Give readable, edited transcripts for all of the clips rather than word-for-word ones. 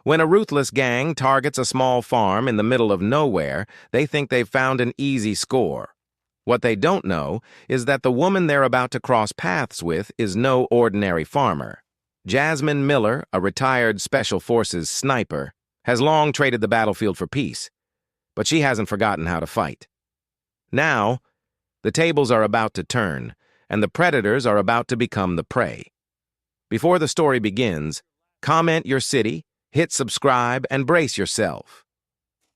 When a ruthless gang targets a small farm in the middle of nowhere, they think they've found an easy score. What they don't know is that the woman they're about to cross paths with is no ordinary farmer. Jasmine Miller, a retired Special Forces sniper, has long traded the battlefield for peace, but she hasn't forgotten how to fight. Now, the tables are about to turn, and the predators are about to become the prey. Before the story begins, comment your city, hit subscribe, and brace yourself.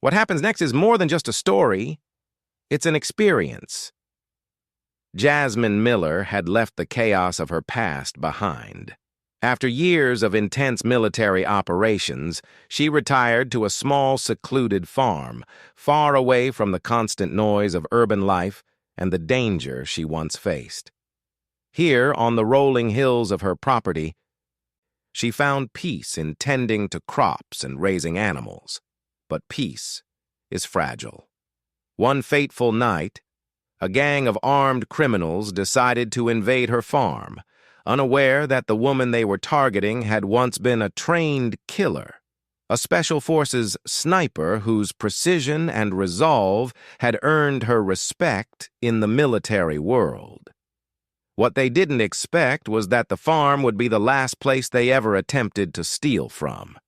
What happens next is more than just a story. It's an experience. Jasmine Miller had left the chaos of her past behind. After years of intense military operations, she retired to a small, secluded farm, far away from the constant noise of urban life and the danger she once faced. Here, on the rolling hills of her property, she found peace in tending to crops and raising animals. But peace is fragile. One fateful night, a gang of armed criminals decided to invade her farm, unaware that the woman they were targeting had once been a trained killer, a Special Forces sniper whose precision and resolve had earned her respect in the military world. What they didn't expect was that the farm would be the last place they ever attempted to steal from.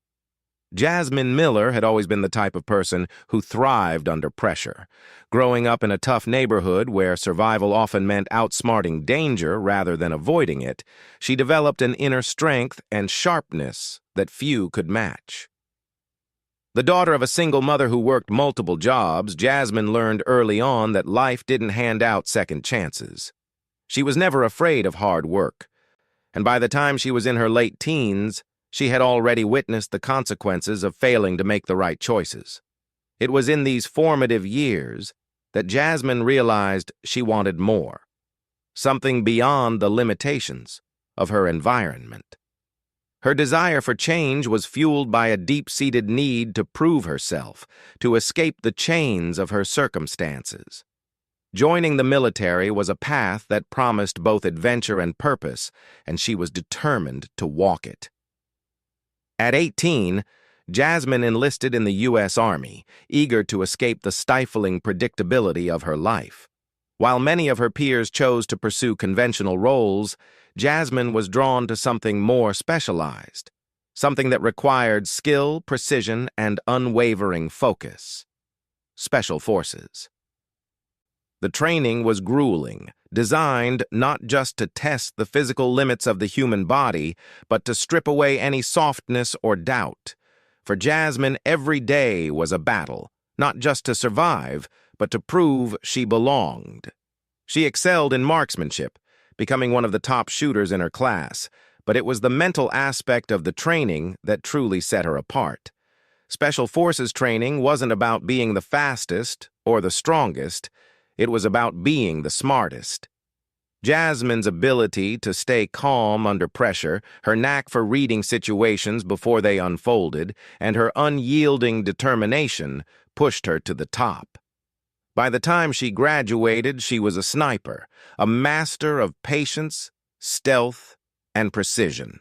Jasmine Miller had always been the type of person who thrived under pressure. Growing up in a tough neighborhood where survival often meant outsmarting danger rather than avoiding it, she developed an inner strength and sharpness that few could match. The daughter of a single mother who worked multiple jobs, Jasmine learned early on that life didn't hand out second chances. She was never afraid of hard work, and by the time she was in her late teens, she had already witnessed the consequences of failing to make the right choices. It was in these formative years that Jasmine realized she wanted more, something beyond the limitations of her environment. Her desire for change was fueled by a deep-seated need to prove herself, to escape the chains of her circumstances. Joining the military was a path that promised both adventure and purpose, and she was determined to walk it. At 18, Jasmine enlisted in the U.S. Army, eager to escape the stifling predictability of her life. While many of her peers chose to pursue conventional roles, Jasmine was drawn to something more specialized, something that required skill, precision, and unwavering focus. Special Forces. The training was grueling, designed not just to test the physical limits of the human body, but to strip away any softness or doubt. For Jasmine, every day was a battle, not just to survive, but to prove she belonged. She excelled in marksmanship, becoming one of the top shooters in her class, but it was the mental aspect of the training that truly set her apart. Special Forces training wasn't about being the fastest or the strongest. It was about being the smartest. Jasmine's ability to stay calm under pressure, her knack for reading situations before they unfolded, and her unyielding determination pushed her to the top. By the time she graduated, she was a sniper, a master of patience, stealth, and precision.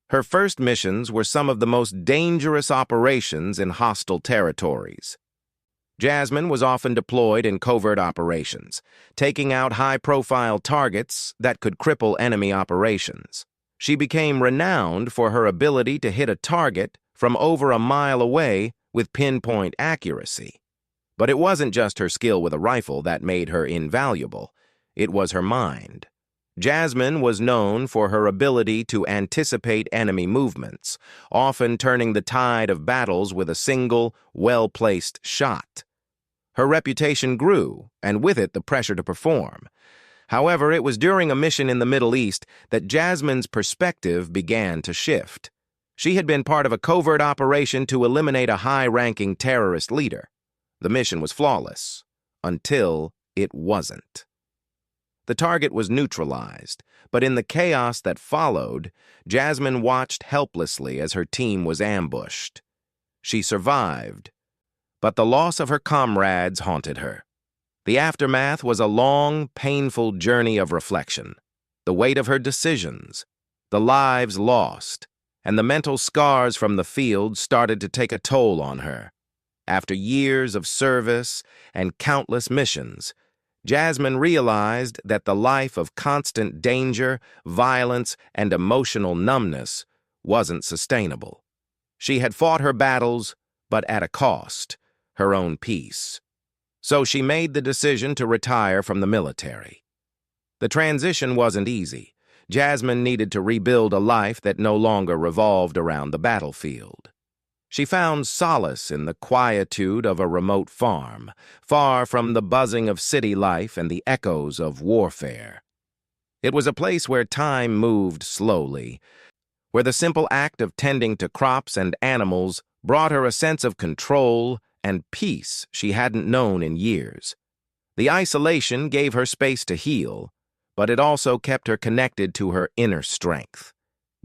Her first missions were some of the most dangerous operations in hostile territories. Jasmine was often deployed in covert operations, taking out high-profile targets that could cripple enemy operations. She became renowned for her ability to hit a target from over a mile away with pinpoint accuracy. But it wasn't just her skill with a rifle that made her invaluable. It was her mind. Jasmine was known for her ability to anticipate enemy movements, often turning the tide of battles with a single, well-placed shot. Her reputation grew, and with it the pressure to perform. However, it was during a mission in the Middle East that Jasmine's perspective began to shift. She had been part of a covert operation to eliminate a high-ranking terrorist leader. The mission was flawless, until it wasn't. The target was neutralized, but in the chaos that followed, Jasmine watched helplessly as her team was ambushed. She survived, but the loss of her comrades haunted her. The aftermath was a long, painful journey of reflection. The weight of her decisions, the lives lost, and the mental scars from the field started to take a toll on her. After years of service and countless missions, Jasmine realized that the life of constant danger, violence, and emotional numbness wasn't sustainable. She had fought her battles, but at a cost, her own peace. So she made the decision to retire from the military. The transition wasn't easy. Jasmine needed to rebuild a life that no longer revolved around the battlefield. She found solace in the quietude of a remote farm, far from the buzzing of city life and the echoes of warfare. It was a place where time moved slowly, where the simple act of tending to crops and animals brought her a sense of control and peace she hadn't known in years. The isolation gave her space to heal, but it also kept her connected to her inner strength.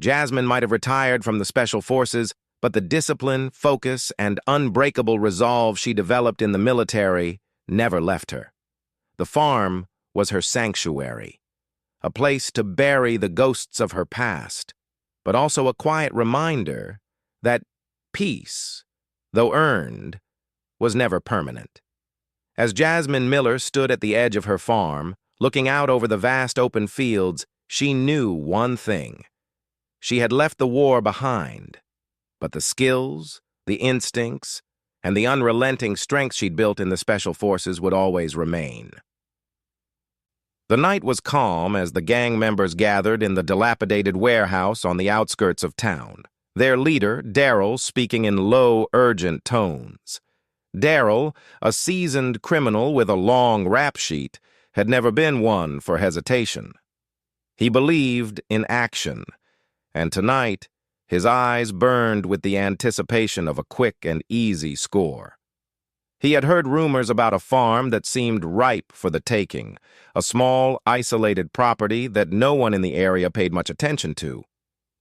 Jasmine might have retired from the Special Forces, but the discipline, focus, and unbreakable resolve she developed in the military never left her. The farm was her sanctuary, a place to bury the ghosts of her past, but also a quiet reminder that peace, though earned, was never permanent. As Jasmine Miller stood at the edge of her farm, looking out over the vast open fields, she knew one thing. She had left the war behind, but the skills, the instincts, and the unrelenting strength she'd built in the Special Forces would always remain. The night was calm as the gang members gathered in the dilapidated warehouse on the outskirts of town, their leader, Daryl, speaking in low, urgent tones. Daryl, a seasoned criminal with a long rap sheet, had never been one for hesitation. He believed in action, and tonight, his eyes burned with the anticipation of a quick and easy score. He had heard rumors about a farm that seemed ripe for the taking, a small, isolated property that no one in the area paid much attention to.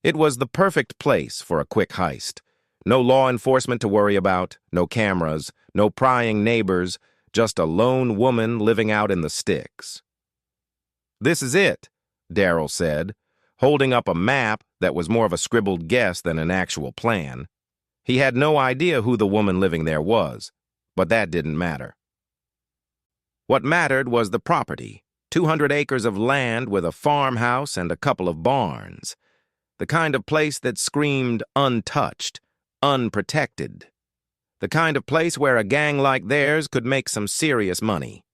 It was the perfect place for a quick heist. No law enforcement to worry about, no cameras, no prying neighbors, just a lone woman living out in the sticks. "This is it," Daryl said, holding up a map that was more of a scribbled guess than an actual plan. He had no idea who the woman living there was, but that didn't matter. What mattered was the property, 200 acres of land with a farmhouse and a couple of barns. The kind of place that screamed untouched, unprotected. The kind of place where a gang like theirs could make some serious money.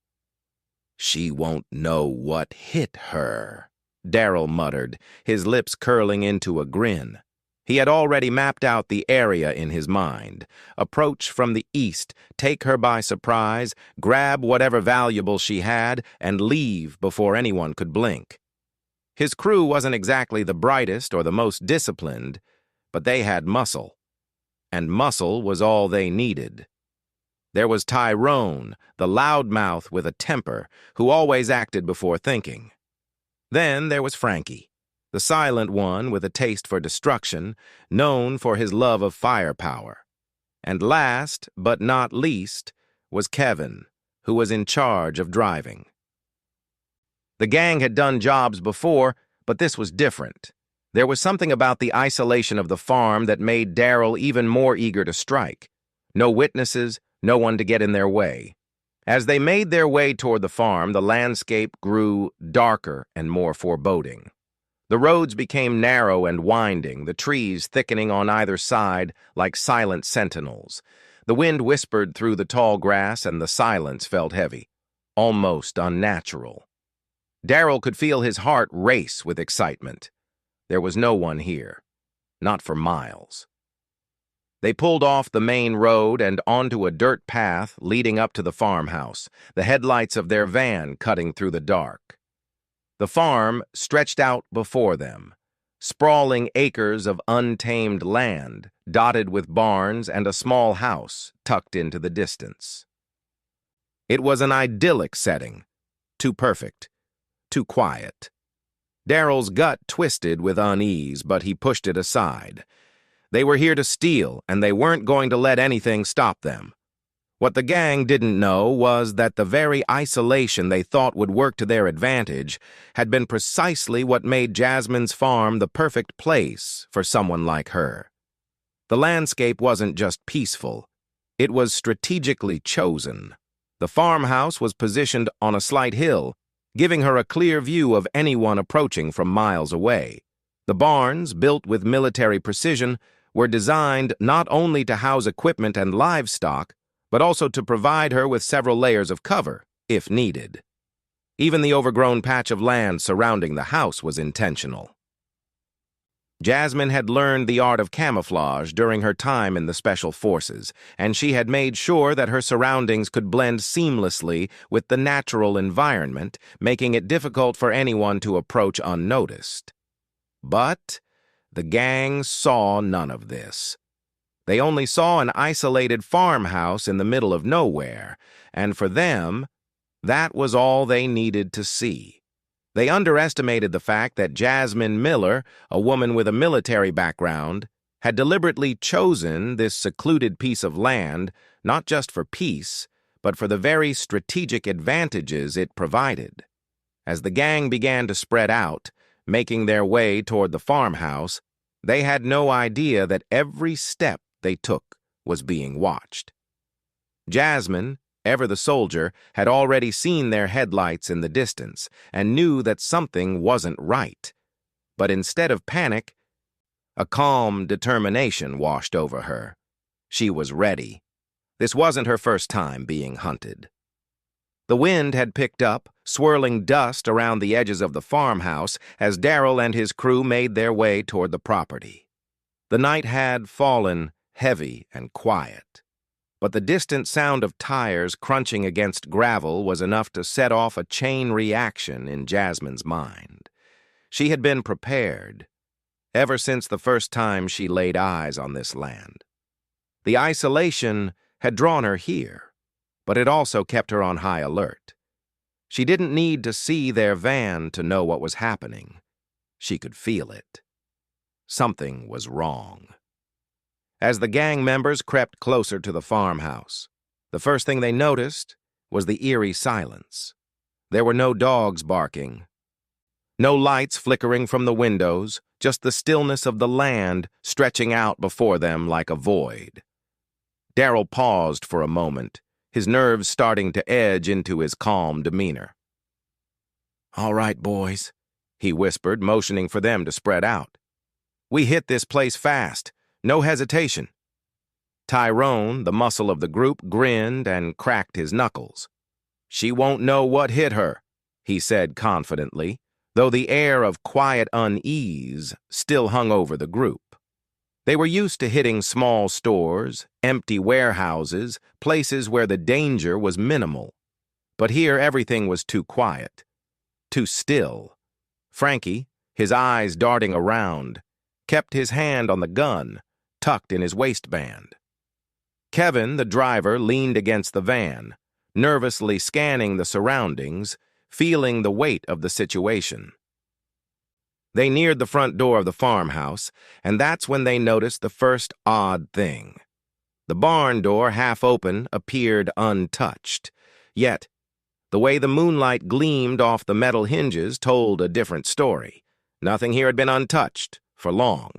"She won't know what hit her," Daryl muttered, his lips curling into a grin. He had already mapped out the area in his mind. Approach from the east, take her by surprise, grab whatever valuable she had, and leave before anyone could blink. His crew wasn't exactly the brightest or the most disciplined, but they had muscle. And muscle was all they needed. There was Tyrone, the loudmouth with a temper, who always acted before thinking. Then there was Frankie, the silent one with a taste for destruction, known for his love of firepower. And last, but not least, was Kevin, who was in charge of driving. The gang had done jobs before, but this was different. There was something about the isolation of the farm that made Daryl even more eager to strike. No witnesses, no one to get in their way. As they made their way toward the farm, the landscape grew darker and more foreboding. The roads became narrow and winding, the trees thickening on either side like silent sentinels. The wind whispered through the tall grass and the silence felt heavy, almost unnatural. Daryl could feel his heart race with excitement. There was no one here, not for miles. They pulled off the main road and onto a dirt path leading up to the farmhouse, the headlights of their van cutting through the dark. The farm stretched out before them, sprawling acres of untamed land, dotted with barns and a small house tucked into the distance. It was an idyllic setting, too perfect, too quiet. Daryl's gut twisted with unease, but he pushed it aside. They were here to steal, and they weren't going to let anything stop them. What the gang didn't know was that the very isolation they thought would work to their advantage had been precisely what made Jasmine's farm the perfect place for someone like her. The landscape wasn't just peaceful, it was strategically chosen. The farmhouse was positioned on a slight hill, giving her a clear view of anyone approaching from miles away. The barns, built with military precision, were designed not only to house equipment and livestock, but also to provide her with several layers of cover, if needed. Even the overgrown patch of land surrounding the house was intentional. Jasmine had learned the art of camouflage during her time in the Special Forces, and she had made sure that her surroundings could blend seamlessly with the natural environment, making it difficult for anyone to approach unnoticed. But the gang saw none of this. They only saw an isolated farmhouse in the middle of nowhere, and for them, that was all they needed to see. They underestimated the fact that Jasmine Miller, a woman with a military background, had deliberately chosen this secluded piece of land not just for peace, but for the very strategic advantages it provided. As the gang began to spread out, making their way toward the farmhouse, they had no idea that every step they took was being watched. Jasmine, ever the soldier, had already seen their headlights in the distance and knew that something wasn't right. But instead of panic, a calm determination washed over her. She was ready. This wasn't her first time being hunted. The wind had picked up, swirling dust around the edges of the farmhouse as Daryl and his crew made their way toward the property. The night had fallen heavy and quiet, but the distant sound of tires crunching against gravel was enough to set off a chain reaction in Jasmine's mind. She had been prepared ever since the first time she laid eyes on this land. The isolation had drawn her here, but it also kept her on high alert. She didn't need to see their van to know what was happening. She could feel it. Something was wrong. As the gang members crept closer to the farmhouse, the first thing they noticed was the eerie silence. There were no dogs barking, no lights flickering from the windows, just the stillness of the land stretching out before them like a void. Daryl paused for a moment, his nerves starting to edge into his calm demeanor. "All right, boys," he whispered, motioning for them to spread out. "We hit this place fast. No hesitation." Tyrone, the muscle of the group, grinned and cracked his knuckles. "She won't know what hit her," he said confidently, though the air of quiet unease still hung over the group. They were used to hitting small stores, empty warehouses, places where the danger was minimal. But here everything was too quiet, too still. Frankie, his eyes darting around, kept his hand on the gun, tucked in his waistband. Kevin, the driver, leaned against the van, nervously scanning the surroundings, feeling the weight of the situation. They neared the front door of the farmhouse, and that's when they noticed the first odd thing. The barn door, half open, appeared untouched. Yet, the way the moonlight gleamed off the metal hinges told a different story. Nothing here had been untouched for long.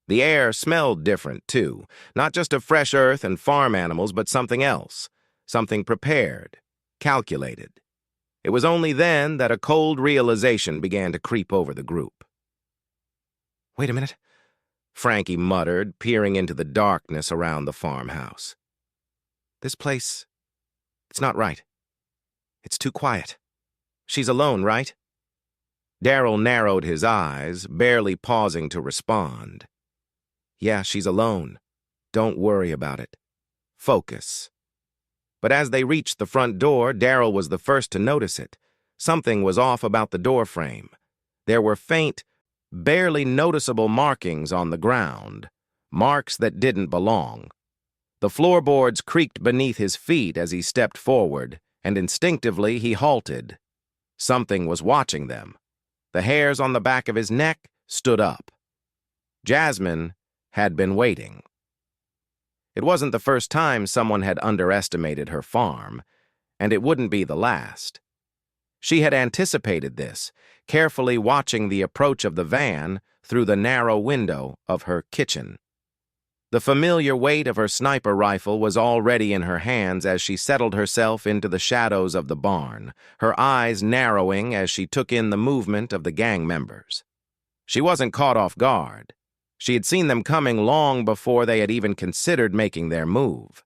The air smelled different, too, not just of fresh earth and farm animals, but something else, something prepared, calculated. It was only then that a cold realization began to creep over the group. "Wait a minute," Frankie muttered, peering into the darkness around the farmhouse. "This place, it's not right. It's too quiet. She's alone, right?" Daryl narrowed his eyes, barely pausing to respond. "Yeah, she's alone. Don't worry about it. Focus." But as they reached the front door, Daryl was the first to notice it. Something was off about the door frame. There were faint, barely noticeable markings on the ground, marks that didn't belong. The floorboards creaked beneath his feet as he stepped forward, and instinctively he halted. Something was watching them. The hairs on the back of his neck stood up. Jasmine had been waiting. It wasn't the first time someone had underestimated her farm, and it wouldn't be the last. She had anticipated this, carefully watching the approach of the van through the narrow window of her kitchen. The familiar weight of her sniper rifle was already in her hands as she settled herself into the shadows of the barn, her eyes narrowing as she took in the movement of the gang members. She wasn't caught off guard. She had seen them coming long before they had even considered making their move.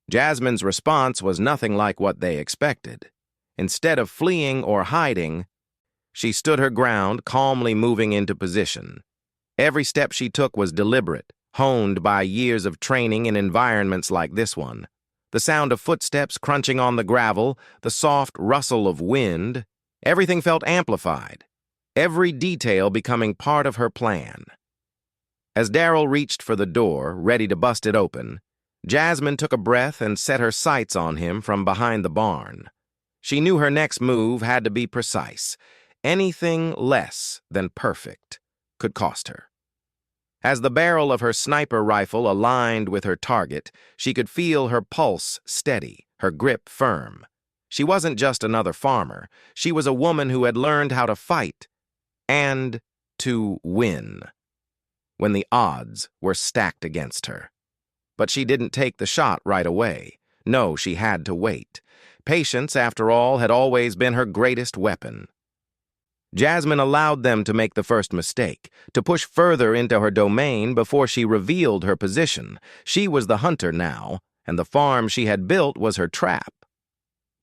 Jasmine's response was nothing like what they expected. Instead of fleeing or hiding, she stood her ground, calmly moving into position. Every step she took was deliberate, honed by years of training in environments like this one. The sound of footsteps crunching on the gravel, the soft rustle of wind, everything felt amplified, every detail becoming part of her plan. As Daryl reached for the door, ready to bust it open, Jasmine took a breath and set her sights on him from behind the barn. She knew her next move had to be precise. Anything less than perfect could cost her. As the barrel of her sniper rifle aligned with her target, she could feel her pulse steady, her grip firm. She wasn't just another farmer. She was a woman who had learned how to fight and to win when the odds were stacked against her. But she didn't take the shot right away. No, she had to wait. Patience, after all, had always been her greatest weapon. Jasmine allowed them to make the first mistake, to push further into her domain before she revealed her position. She was the hunter now, and the farm she had built was her trap.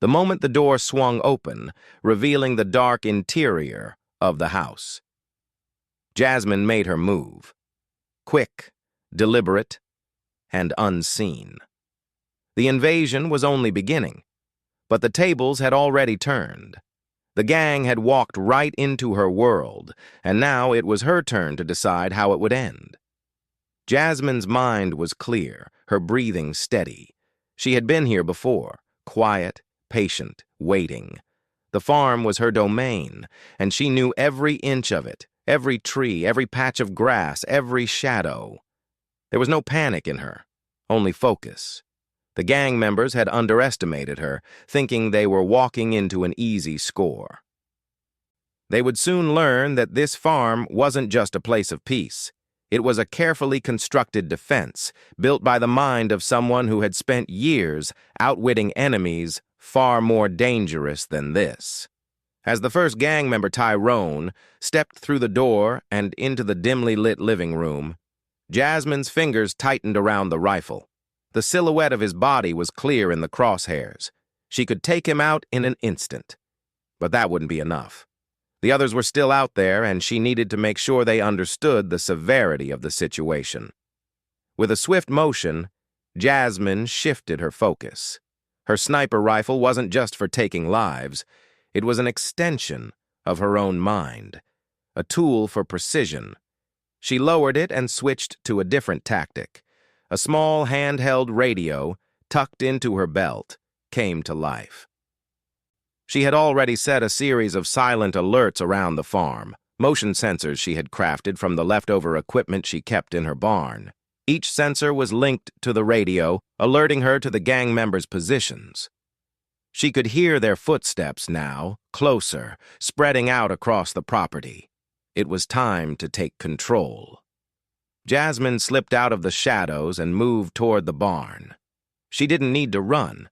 The moment the door swung open, revealing the dark interior of the house, Jasmine made her move. Quick, deliberate, and unseen. The invasion was only beginning, but the tables had already turned. The gang had walked right into her world, and now it was her turn to decide how it would end. Jasmine's mind was clear, her breathing steady. She had been here before, quiet, patient, waiting. The farm was her domain, and she knew every inch of it, every tree, every patch of grass, every shadow. There was no panic in her, only focus. The gang members had underestimated her, thinking they were walking into an easy score. They would soon learn that this farm wasn't just a place of peace. It was a carefully constructed defense, built by the mind of someone who had spent years outwitting enemies far more dangerous than this. As the first gang member, Tyrone, stepped through the door and into the dimly lit living room, Jasmine's fingers tightened around the rifle. The silhouette of his body was clear in the crosshairs. She could take him out in an instant. But that wouldn't be enough. The others were still out there, and she needed to make sure they understood the severity of the situation. With a swift motion, Jasmine shifted her focus. Her sniper rifle wasn't just for taking lives. It was an extension of her own mind, a tool for precision. She lowered it and switched to a different tactic. A small handheld radio, tucked into her belt, came to life. She had already set a series of silent alerts around the farm, motion sensors she had crafted from the leftover equipment she kept in her barn. Each sensor was linked to the radio, alerting her to the gang members' positions. She could hear their footsteps now, closer, spreading out across the property. It was time to take control. Jasmine slipped out of the shadows and moved toward the barn. She didn't need to run.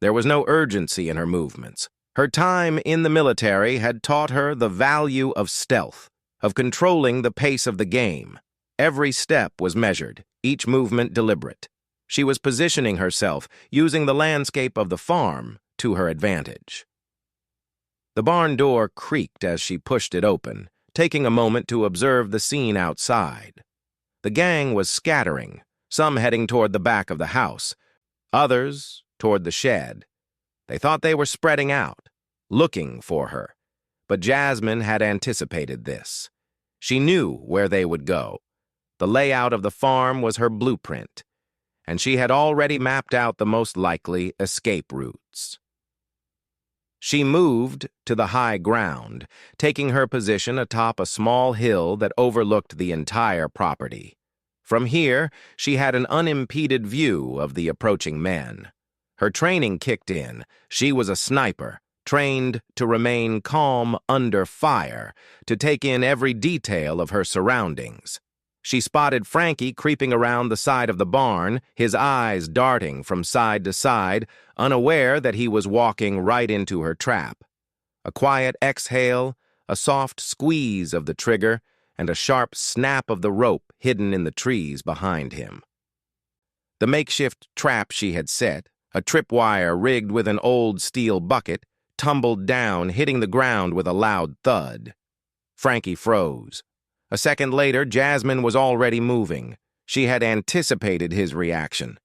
There was no urgency in her movements. Her time in the military had taught her the value of stealth, of controlling the pace of the game. Every step was measured, each movement deliberate. She was positioning herself, using the landscape of the farm to her advantage. The barn door creaked as she pushed it open, taking a moment to observe the scene outside. The gang was scattering, some heading toward the back of the house, others toward the shed. They thought they were spreading out, looking for her. But Jasmine had anticipated this. She knew where they would go. The layout of the farm was her blueprint, and she had already mapped out the most likely escape routes. She moved to the high ground, taking her position atop a small hill that overlooked the entire property. From here, she had an unimpeded view of the approaching men. Her training kicked in. She was a sniper, trained to remain calm under fire, to take in every detail of her surroundings. She spotted Frankie creeping around the side of the barn, his eyes darting from side to side, unaware that he was walking right into her trap. A quiet exhale, a soft squeeze of the trigger, and a sharp snap of the rope hidden in the trees behind him. The makeshift trap she had set, a tripwire rigged with an old steel bucket, tumbled down, hitting the ground with a loud thud. Frankie froze. A second later, Jasmine was already moving. She had anticipated his reaction.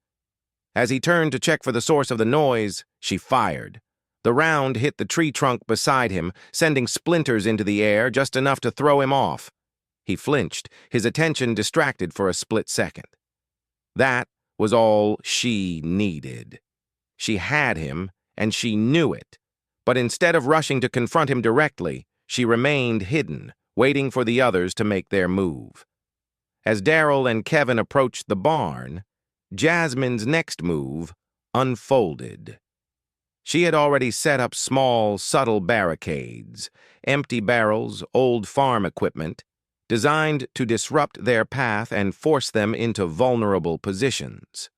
As he turned to check for the source of the noise, she fired. The round hit the tree trunk beside him, sending splinters into the air, just enough to throw him off. He flinched, his attention distracted for a split second. That was all she needed. She had him, and she knew it. But instead of rushing to confront him directly, she remained hidden, waiting for the others to make their move. As Daryl and Kevin approached the barn, Jasmine's next move unfolded. She had already set up small, subtle barricades, empty barrels, old farm equipment, designed to disrupt their path and force them into vulnerable positions.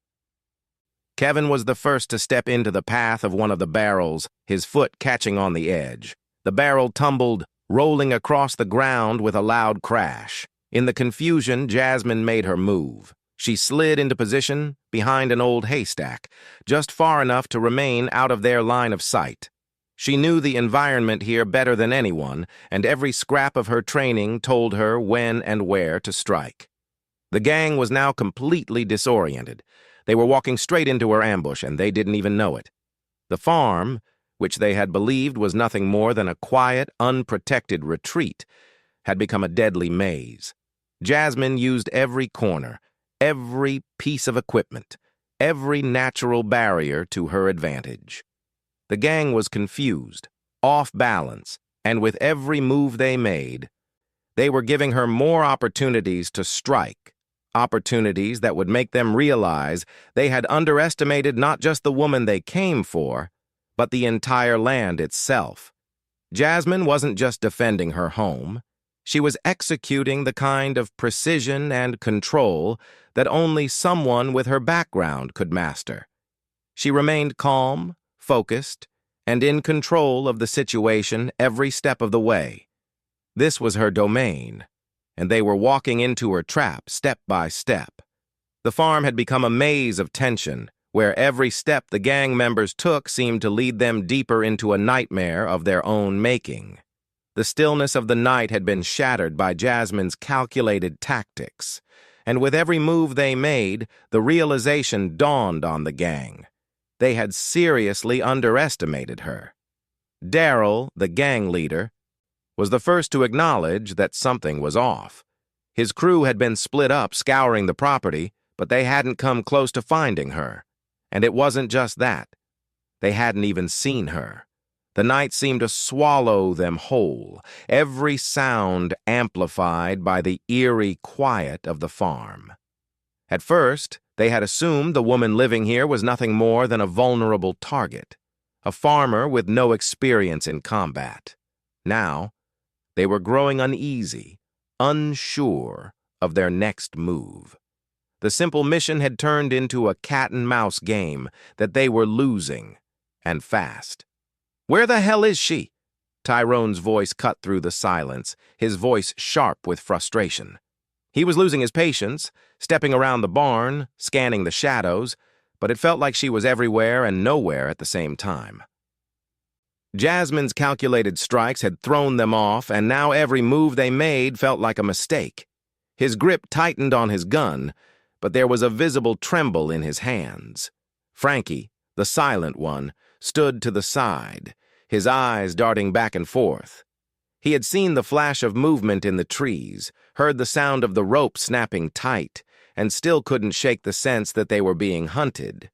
Kevin was the first to step into the path of one of the barrels, his foot catching on the edge. The barrel tumbled, rolling across the ground with a loud crash. In the confusion, Jasmine made her move. She slid into position behind an old haystack, just far enough to remain out of their line of sight. She knew the environment here better than anyone, and every scrap of her training told her when and where to strike. The gang was now completely disoriented. They were walking straight into her ambush, and they didn't even know it. The farm, which they had believed was nothing more than a quiet, unprotected retreat, had become a deadly maze. Jasmine used every corner, every piece of equipment, every natural barrier to her advantage. The gang was confused, off balance, and with every move they made, they were giving her more opportunities to strike, opportunities that would make them realize they had underestimated not just the woman they came for, but the entire land itself. Jasmine wasn't just defending her home. She was executing the kind of precision and control that only someone with her background could master. She remained calm, focused, and in control of the situation every step of the way. This was her domain, and they were walking into her trap step by step. The farm had become a maze of tension, where every step the gang members took seemed to lead them deeper into a nightmare of their own making. The stillness of the night had been shattered by Jasmine's calculated tactics, and with every move they made, the realization dawned on the gang. They had seriously underestimated her. Daryl, the gang leader, was the first to acknowledge that something was off. His crew had been split up scouring the property, but they hadn't come close to finding her. And it wasn't just that. They hadn't even seen her. The night seemed to swallow them whole, every sound amplified by the eerie quiet of the farm. At first, they had assumed the woman living here was nothing more than a vulnerable target, a farmer with no experience in combat. Now, they were growing uneasy, unsure of their next move. The simple mission had turned into a cat-and-mouse game that they were losing, and fast. "Where the hell is she?" Tyrone's voice cut through the silence, his voice sharp with frustration. He was losing his patience, stepping around the barn, scanning the shadows, but it felt like she was everywhere and nowhere at the same time. Jasmine's calculated strikes had thrown them off, and now every move they made felt like a mistake. His grip tightened on his gun, but there was a visible tremble in his hands. Frankie, the silent one, stood to the side, his eyes darting back and forth. He had seen the flash of movement in the trees, heard the sound of the rope snapping tight, and still couldn't shake the sense that they were being hunted.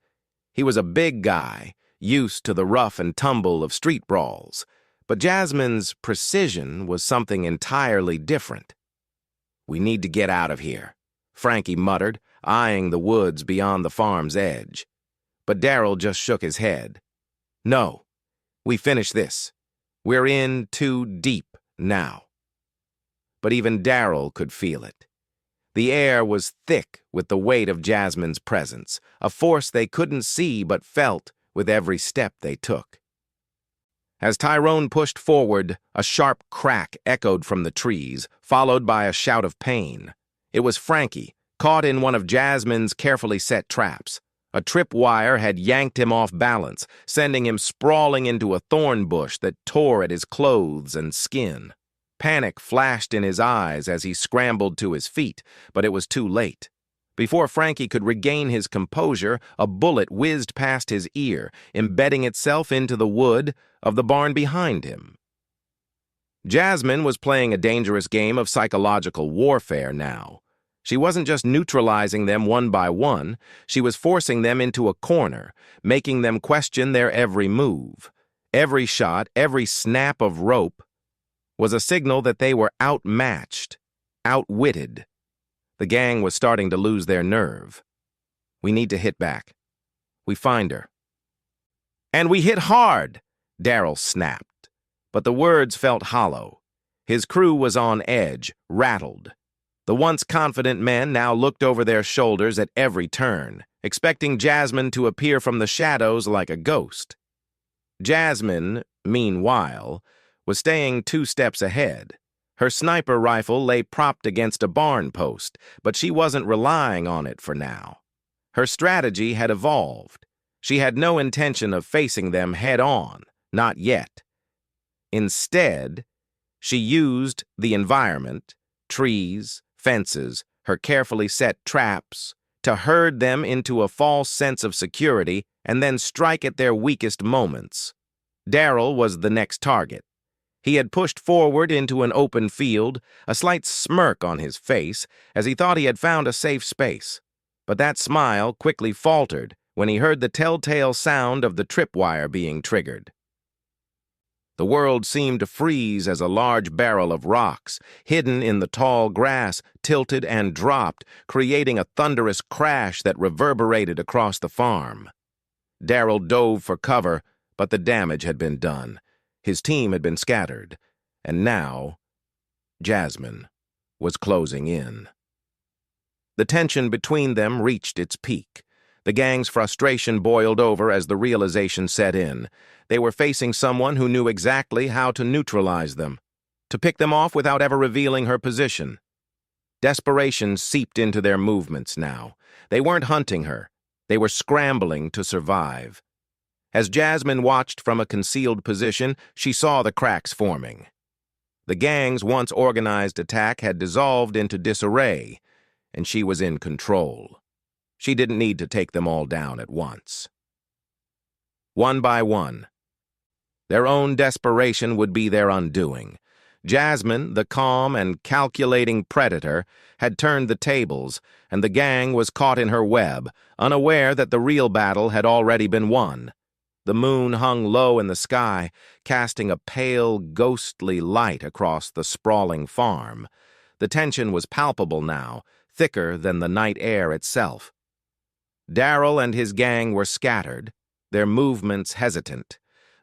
He was a big guy, used to the rough and tumble of street brawls, but Jasmine's precision was something entirely different. "We need to get out of here," Frankie muttered, eyeing the woods beyond the farm's edge. But Darrell just shook his head. No, we finished this. We're in too deep now. But even Darrell could feel it. The air was thick with the weight of Jasmine's presence, a force they couldn't see but felt with every step they took. As Tyrone pushed forward, a sharp crack echoed from the trees, followed by a shout of pain. It was Frankie, caught in one of Jasmine's carefully set traps. A tripwire had yanked him off balance, sending him sprawling into a thorn bush that tore at his clothes and skin. Panic flashed in his eyes as he scrambled to his feet, but it was too late. Before Frankie could regain his composure, a bullet whizzed past his ear, embedding itself into the wood of the barn behind him. Jasmine was playing a dangerous game of psychological warfare now. She wasn't just neutralizing them one by one, she was forcing them into a corner, making them question their every move. Every shot, every snap of rope was a signal that they were outmatched, outwitted. The gang was starting to lose their nerve. We need to hit back. We find her. And we hit hard, Darrell snapped. But the words felt hollow. His crew was on edge, rattled. The once confident men now looked over their shoulders at every turn, expecting Jasmine to appear from the shadows like a ghost. Jasmine, meanwhile, was staying 2 steps ahead. Her sniper rifle lay propped against a barn post, but she wasn't relying on it for now. Her strategy had evolved. She had no intention of facing them head-on, not yet. Instead, she used the environment, trees, fences, her carefully set traps, to herd them into a false sense of security and then strike at their weakest moments. Darrell was the next target. He had pushed forward into an open field, a slight smirk on his face, as he thought he had found a safe space. But that smile quickly faltered when he heard the telltale sound of the tripwire being triggered. The world seemed to freeze as a large barrel of rocks, hidden in the tall grass, tilted and dropped, creating a thunderous crash that reverberated across the farm. Darrell dove for cover, but the damage had been done. His team had been scattered, and now Jasmine was closing in. The tension between them reached its peak. The gang's frustration boiled over as the realization set in. They were facing someone who knew exactly how to neutralize them, to pick them off without ever revealing her position. Desperation seeped into their movements now. They weren't hunting her. They were scrambling to survive. As Jasmine watched from a concealed position, she saw the cracks forming. The gang's once organized attack had dissolved into disarray, and she was in control. She didn't need to take them all down at once. One by one, their own desperation would be their undoing. Jasmine, the calm and calculating predator, had turned the tables, and the gang was caught in her web, unaware that the real battle had already been won. The moon hung low in the sky, casting a pale, ghostly light across the sprawling farm. The tension was palpable now, thicker than the night air itself. Darrell and his gang were scattered, their movements hesitant,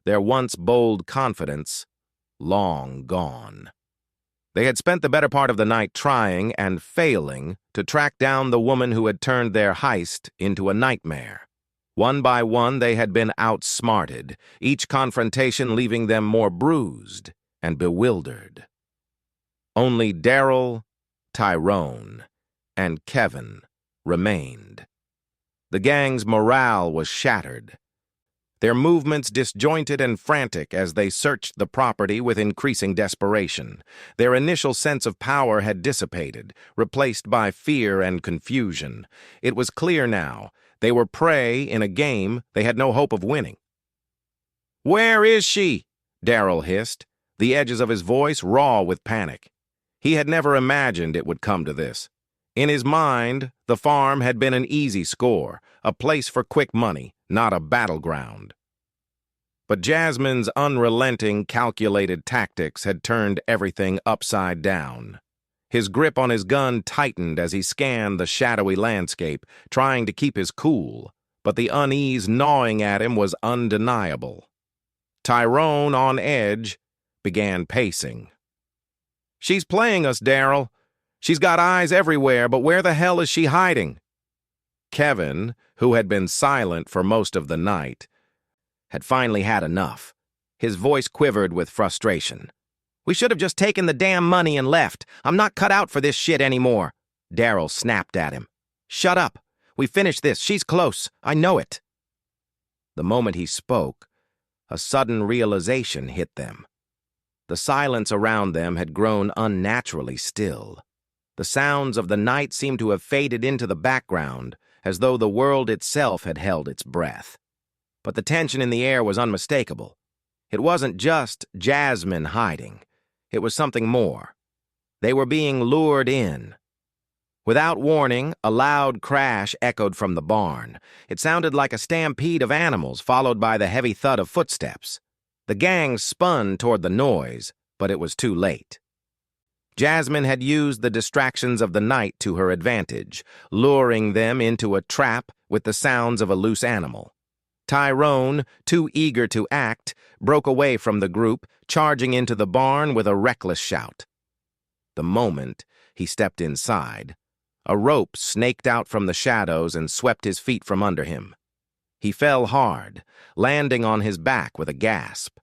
their once bold confidence long gone. They had spent the better part of the night trying and failing to track down the woman who had turned their heist into a nightmare. One by one, they had been outsmarted, each confrontation leaving them more bruised and bewildered. Only Darrell, Tyrone, and Kevin remained. The gang's morale was shattered, their movements disjointed and frantic as they searched the property with increasing desperation. Their initial sense of power had dissipated, replaced by fear and confusion. It was clear now. They were prey in a game they had no hope of winning. "Where is she?" Darrell hissed, the edges of his voice raw with panic. He had never imagined it would come to this. In his mind, the farm had been an easy score, a place for quick money, not a battleground. But Jasmine's unrelenting, calculated tactics had turned everything upside down. His grip on his gun tightened as he scanned the shadowy landscape, trying to keep his cool, but the unease gnawing at him was undeniable. Tyrone, on edge, began pacing. "She's playing us, Daryl. She's got eyes everywhere, but where the hell is she hiding?" Kevin, who had been silent for most of the night, had finally had enough. His voice quivered with frustration. "We should have just taken the damn money and left. I'm not cut out for this shit anymore." Daryl snapped at him. "Shut up. We finished this. She's close. I know it." The moment he spoke, a sudden realization hit them. The silence around them had grown unnaturally still. The sounds of the night seemed to have faded into the background, as though the world itself had held its breath. But the tension in the air was unmistakable. It wasn't just Jasmine hiding. It was something more. They were being lured in. Without warning, a loud crash echoed from the barn. It sounded like a stampede of animals, followed by the heavy thud of footsteps. The gang spun toward the noise, but it was too late. Jasmine had used the distractions of the night to her advantage, luring them into a trap with the sounds of a loose animal. Tyrone, too eager to act, broke away from the group, charging into the barn with a reckless shout. The moment he stepped inside, a rope snaked out from the shadows and swept his feet from under him. He fell hard, landing on his back with a gasp.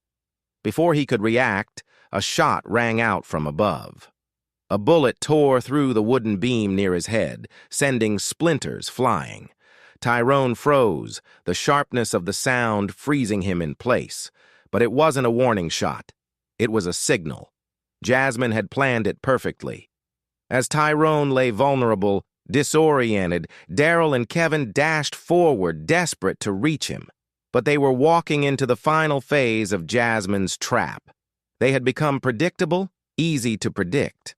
Before he could react, a shot rang out from above. A bullet tore through the wooden beam near his head, sending splinters flying. Tyrone froze, the sharpness of the sound freezing him in place. But it wasn't a warning shot. It was a signal. Jasmine had planned it perfectly. As Tyrone lay vulnerable, disoriented, Daryl and Kevin dashed forward, desperate to reach him. But they were walking into the final phase of Jasmine's trap. They had become predictable, easy to predict.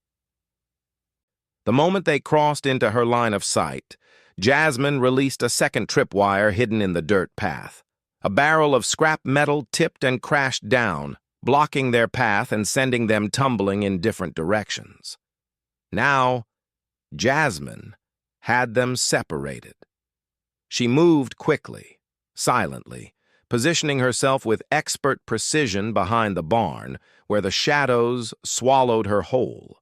The moment they crossed into her line of sight, Jasmine released a second tripwire hidden in the dirt path. A barrel of scrap metal tipped and crashed down, blocking their path and sending them tumbling in different directions. Now, Jasmine had them separated. She moved quickly, silently, positioning herself with expert precision behind the barn, where the shadows swallowed her whole.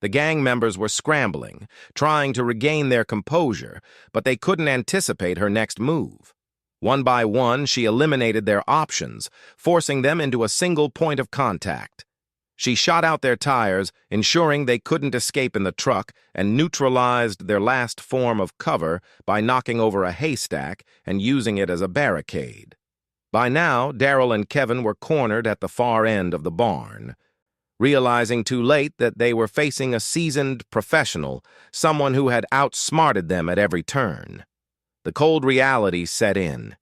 The gang members were scrambling, trying to regain their composure, but they couldn't anticipate her next move. One by one, she eliminated their options, forcing them into a single point of contact. She shot out their tires, ensuring they couldn't escape in the truck, and neutralized their last form of cover by knocking over a haystack and using it as a barricade. By now, Daryl and Kevin were cornered at the far end of the barn. Realizing too late that they were facing a seasoned professional, someone who had outsmarted them at every turn. The cold reality set in.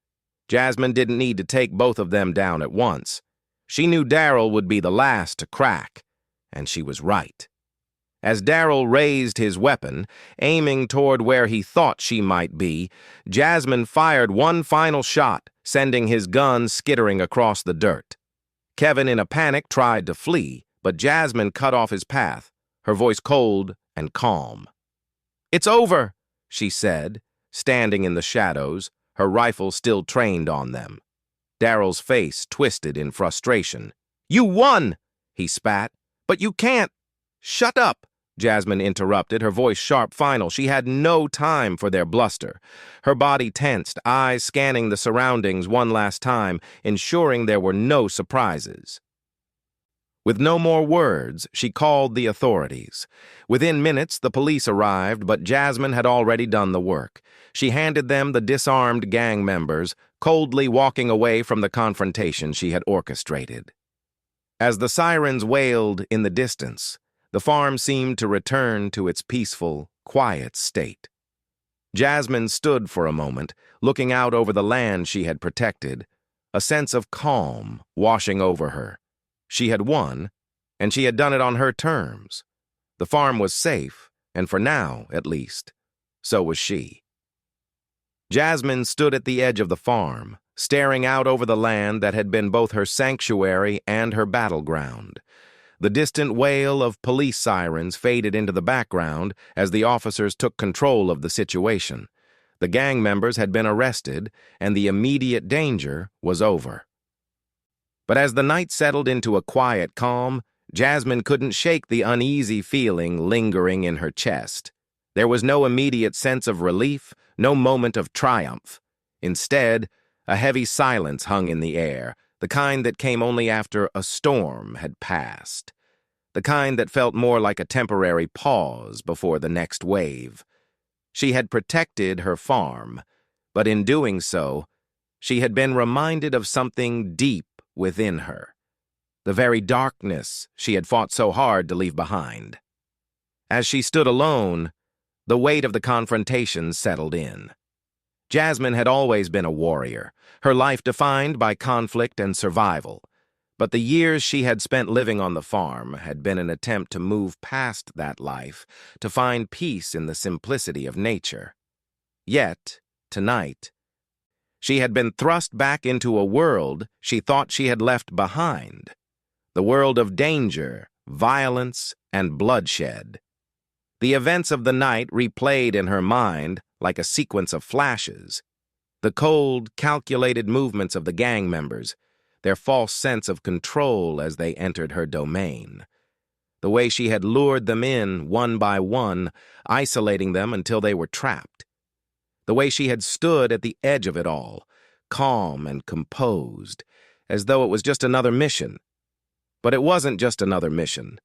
Jasmine didn't need to take both of them down at once. She knew Daryl would be the last to crack, and she was right. As Daryl raised his weapon, aiming toward where he thought she might be, Jasmine fired one final shot, sending his gun skittering across the dirt. Kevin, in a panic, tried to flee, but Jasmine cut off his path, her voice cold and calm. "It's over," she said, standing in the shadows, her rifle still trained on them. Daryl's face twisted in frustration. "You won!" he spat. "But you can't—" "Shut up!" Jasmine interrupted, her voice sharp, final. She had no time for their bluster. Her body tensed, eyes scanning the surroundings one last time, ensuring there were no surprises. With no more words, she called the authorities. Within minutes, the police arrived, but Jasmine had already done the work. She handed them the disarmed gang members, coldly walking away from the confrontation she had orchestrated. As the sirens wailed in the distance, the farm seemed to return to its peaceful, quiet state. Jasmine stood for a moment, looking out over the land she had protected, a sense of calm washing over her. She had won, and she had done it on her terms. The farm was safe, and for now, at least, so was she. Jasmine stood at the edge of the farm, staring out over the land that had been both her sanctuary and her battleground. The distant wail of police sirens faded into the background as the officers took control of the situation. The gang members had been arrested, and the immediate danger was over. But as the night settled into a quiet calm, Jasmine couldn't shake the uneasy feeling lingering in her chest. There was no immediate sense of relief, no moment of triumph. Instead, a heavy silence hung in the air, the kind that came only after a storm had passed. The kind that felt more like a temporary pause before the next wave. She had protected her farm, but in doing so, she had been reminded of something deep within her. The very darkness she had fought so hard to leave behind. As she stood alone, the weight of the confrontation settled in. Jasmine had always been a warrior, her life defined by conflict and survival. But the years she had spent living on the farm had been an attempt to move past that life, to find peace in the simplicity of nature. Yet, tonight, she had been thrust back into a world she thought she had left behind. The world of danger, violence, and bloodshed. The events of the night replayed in her mind like a sequence of flashes. The cold, calculated movements of the gang members, their false sense of control as they entered her domain. The way she had lured them in, one by one, isolating them until they were trapped. The way she had stood at the edge of it all, calm and composed, as though it was just another mission. But it wasn't just another mission.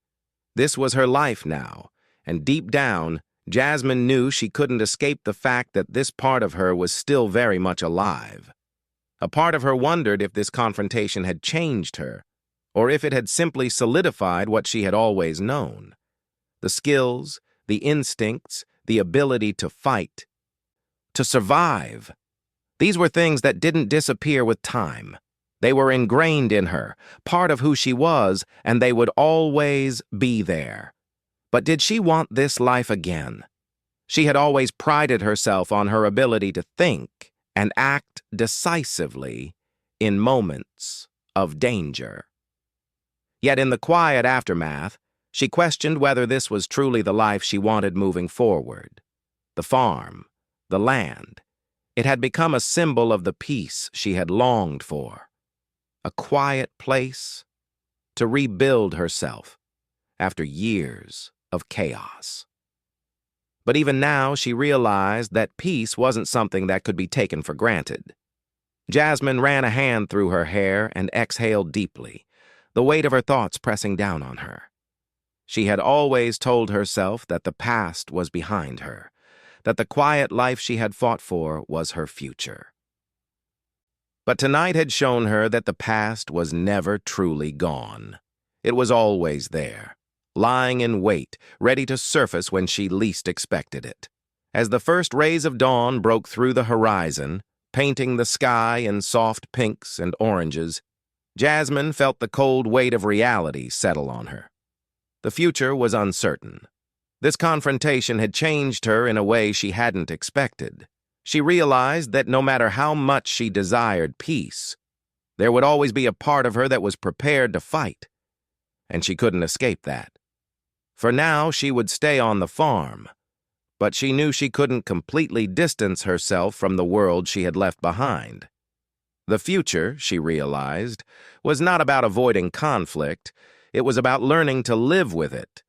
This was her life now, and deep down, Jasmine knew she couldn't escape the fact that this part of her was still very much alive. A part of her wondered if this confrontation had changed her, or if it had simply solidified what she had always known. The skills, the instincts, the ability to fight, to survive. These were things that didn't disappear with time. They were ingrained in her, part of who she was, and they would always be there. But did she want this life again? She had always prided herself on her ability to think and act decisively in moments of danger. Yet in the quiet aftermath, she questioned whether this was truly the life she wanted moving forward. The farm, the land, it had become a symbol of the peace she had longed for. A quiet place to rebuild herself after years of chaos. But even now, she realized that peace wasn't something that could be taken for granted. Jasmine ran a hand through her hair and exhaled deeply, the weight of her thoughts pressing down on her. She had always told herself that the past was behind her, that the quiet life she had fought for was her future. But tonight had shown her that the past was never truly gone. It was always there, lying in wait, ready to surface when she least expected it. As the first rays of dawn broke through the horizon, painting the sky in soft pinks and oranges, Jasmine felt the cold weight of reality settle on her. The future was uncertain. This confrontation had changed her in a way she hadn't expected. She realized that no matter how much she desired peace, there would always be a part of her that was prepared to fight, and she couldn't escape that. For now, she would stay on the farm, but she knew she couldn't completely distance herself from the world she had left behind. The future, she realized, was not about avoiding conflict. It was about learning to live with it,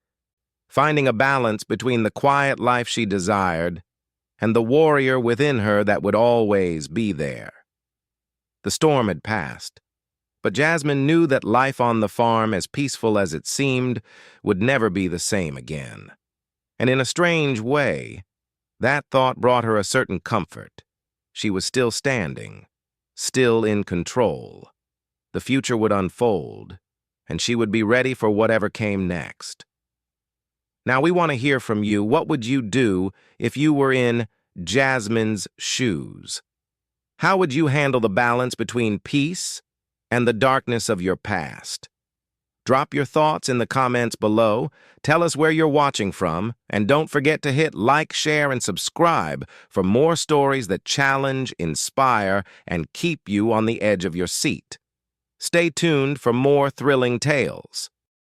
finding a balance between the quiet life she desired and the warrior within her that would always be there. The storm had passed, but Jasmine knew that life on the farm, as peaceful as it seemed, would never be the same again. And in a strange way, that thought brought her a certain comfort. She was still standing, still in control. The future would unfold, and she would be ready for whatever came next. Now we want to hear from you. What would you do if you were in Jasmine's shoes? How would you handle the balance between peace and the darkness of your past? Drop your thoughts in the comments below. Tell us where you're watching from, and don't forget to hit like, share, and subscribe for more stories that challenge, inspire, and keep you on the edge of your seat. Stay tuned for more thrilling tales.